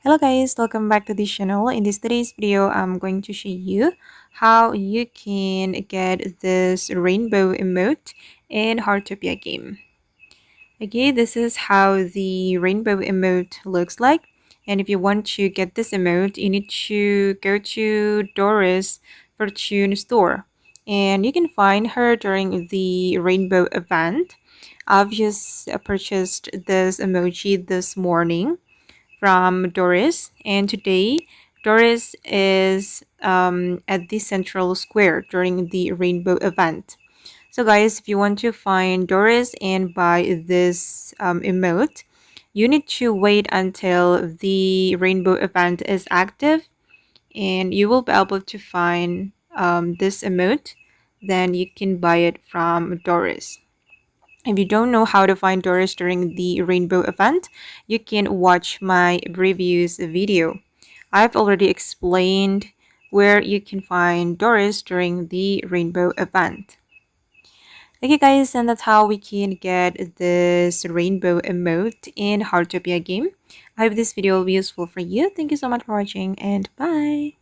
Hello guys, welcome back to this channel. In this today's video, I'm going to show you how you can get this rainbow emote in Heartopia game. Okay, this is how the rainbow emote looks like. And if you want to get this emote, you need to go to Doris Fortune store. And you can find her during the rainbow event. I've just purchased this emoji this morning from Doris, and today Doris is at the central square during the rainbow event. So guys, if you want to find Doris and buy this emote, you need to wait until the rainbow event is active, and you will be able to find this emote. Then you can buy it from Doris. If you don't know how to find Doris during the rainbow event, you can watch my reviews video. I've already explained where you can find Doris during the rainbow event. Okay guys, and that's how we can get this rainbow emote in Heartopia game. I hope this video will be useful for you. Thank you so much for watching and bye!